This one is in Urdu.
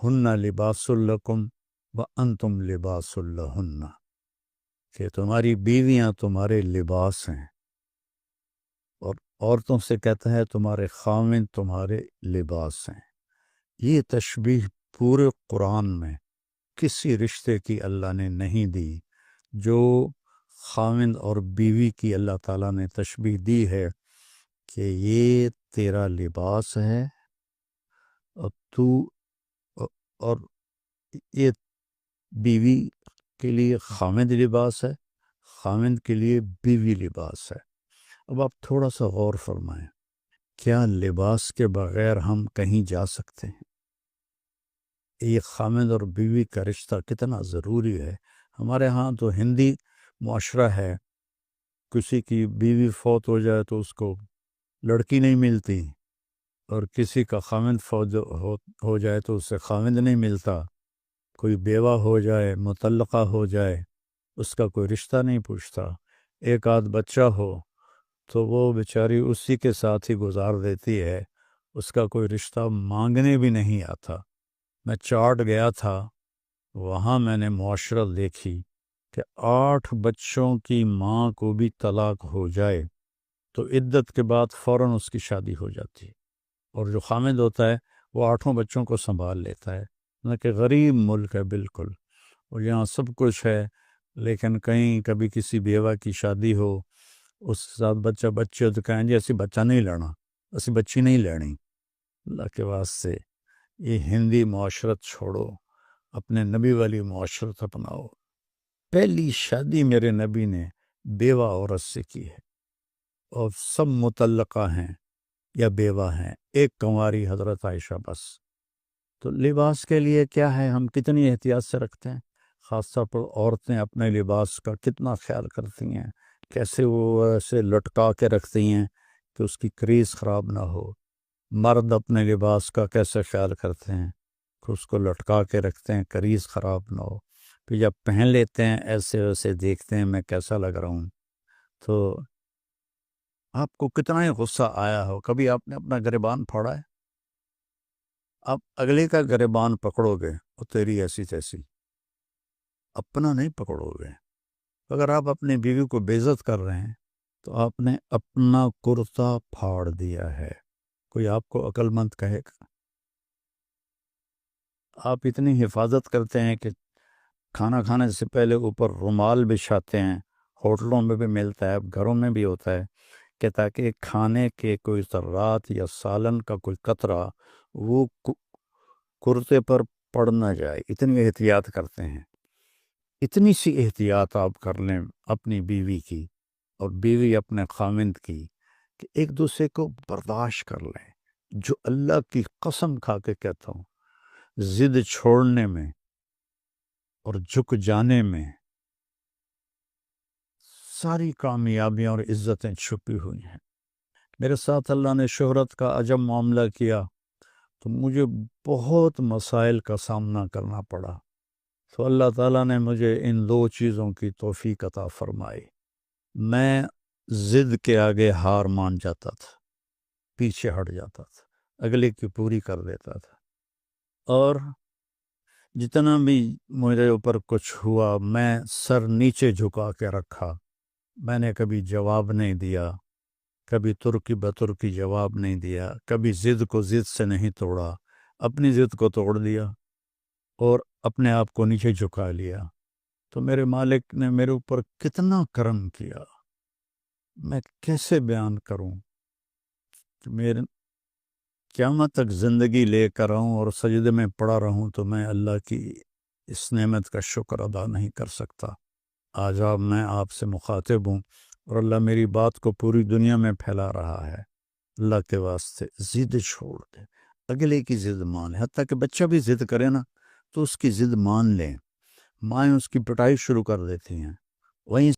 ہن لباس لکم وانتم لباس لہن، کہ تمہاری بیویاں تمہارے لباس ہیں، اور عورتوں سے کہتا ہے تمہارے خاوند تمہارے لباس ہیں۔ یہ تشبیہ پورے قرآن میں کسی رشتے کی اللہ نے نہیں دی جو خاوند اور بیوی کی اللہ تعالیٰ نے تشبیہ دی ہے کہ یہ تیرا لباس ہے، اور تو اور یہ بیوی کے لیے خاوند لباس ہے، خاوند کے لیے بیوی لباس ہے۔ اب آپ تھوڑا سا غور فرمائیں، کیا لباس کے بغیر ہم کہیں جا سکتے ہیں؟ یہ خاوند اور بیوی کا رشتہ کتنا ضروری ہے۔ ہمارے ہاں تو ہندی معاشرہ ہے، کسی کی بیوی فوت ہو جائے تو اس کو لڑکی نہیں ملتی، اور کسی کا خاوند فوت ہو جائے تو اس سے خاوند نہیں ملتا، کوئی بیوہ ہو جائے، مطلقہ ہو جائے، اس کا کوئی رشتہ نہیں پوچھتا، ایک آدھ بچہ ہو تو وہ بیچاری اسی کے ساتھ ہی گزار دیتی ہے، اس کا کوئی رشتہ مانگنے بھی نہیں آتا۔ میں چاٹ گیا تھا، وہاں میں نے معاشرت دیکھی کہ 8 بچوں کی ماں کو بھی طلاق ہو جائے تو عدت کے بعد فوراً اس کی شادی ہو جاتی، اور جو خامد ہوتا ہے وہ 8 بچوں کو سنبھال لیتا ہے۔ نہ کہ غریب ملک ہے بالکل، اور یہاں سب کچھ ہے، لیکن کہیں کبھی کسی بیوہ کی شادی ہو، اس کے ساتھ بچے ہو تو کہیں جی اسی بچہ نہیں لینا، اسی بچی نہیں لینی۔ اللہ کے واسطے یہ ہندی معاشرت چھوڑو، اپنے نبی والی معاشرت اپناؤ۔ پہلی شادی میرے نبی نے بیوہ عورت سے کی ہے، اور سب مطلقہ ہیں یا بیوہ ہیں، ایک کنواری حضرت عائشہ بس۔ تو لباس کے لیے کیا ہے، ہم کتنی احتیاط سے رکھتے ہیں، خاص طور پر عورتیں اپنے لباس کا کتنا خیال کرتی ہیں، کیسے وہ ایسے لٹکا کے رکھتی ہیں کہ اس کی کریز خراب نہ ہو۔ مرد اپنے لباس کا کیسے خیال کرتے ہیں کہ اس کو لٹکا کے رکھتے ہیں، کریز خراب نہ ہو، پھر جب پہن لیتے ہیں ایسے ویسے دیکھتے ہیں میں کیسا لگ رہا ہوں۔ تو آپ کو کتنا ہی غصہ آیا ہو، کبھی آپ نے اپنا گریبان پھاڑا ہے؟ آپ اگلے کا گریبان پکڑو گے وہ تیری ایسی تیسی، اپنا نہیں پکڑو گے۔ اگر آپ اپنی بیوی کو بے عزت کر رہے ہیں تو آپ نے اپنا کرتا پھاڑ دیا ہے۔ کوئی آپ کو عقل مند کہے گا؟ آپ اتنی حفاظت کرتے ہیں کہ کھانا کھانے سے پہلے اوپر رومال بچھاتے ہیں، ہوٹلوں میں بھی ملتا ہے، گھروں میں بھی ہوتا ہے، کہ تاکہ کھانے کے کوئی ذرات یا سالن کا کوئی قطرہ وہ کرتے پر پڑ نہ جائے۔ اتنی احتیاط کرتے ہیں۔ اتنی سی احتیاط آپ کر لیں اپنی بیوی کی اور بیوی اپنے خاوند کی، کہ ایک دوسرے کو برداشت کر لیں۔ جو اللہ کی قسم کھا کے کہتا ہوں، ضد چھوڑنے میں اور جھک جانے میں ساری کامیابیاں اور عزتیں چھپی ہوئی ہیں۔ میرے ساتھ اللہ نے شہرت کا عجب معاملہ کیا تو مجھے بہت مسائل کا سامنا کرنا پڑا، تو اللہ تعالیٰ نے مجھے ان 2 چیزوں کی توفیق عطا فرمائی۔ میں ضد کے آگے ہار مان جاتا تھا، پیچھے ہٹ جاتا تھا، اگلے کی پوری کر دیتا تھا، اور جتنا بھی میرے اوپر کچھ ہوا میں سر نیچے جھکا کے رکھا، میں نے کبھی جواب نہیں دیا، کبھی ترکی بترکی جواب نہیں دیا، کبھی ضد کو ضد سے نہیں توڑا، اپنی ضد کو توڑ دیا اور اپنے آپ کو نیچے جھکا لیا۔ تو میرے مالک نے میرے اوپر کتنا کرم کیا، میں کیسے بیان کروں کہ میرے قیامت تک زندگی لے کر رہوں اور سجدے میں پڑا رہوں تو میں اللہ کی اس نعمت کا شکر ادا نہیں کر سکتا۔ آج میں آپ سے مخاطب ہوں اور اللہ میری بات کو پوری دنیا میں پھیلا رہا ہے۔ اللہ کے واسطے ضد چھوڑ دے، اگلے کی ضد مان لیں، حتیٰ کہ بچہ بھی ضد کرے نا تو اس کی ضد مان لیں۔ مائیں اس کی پٹائی شروع کر دیتی ہیں، وہیں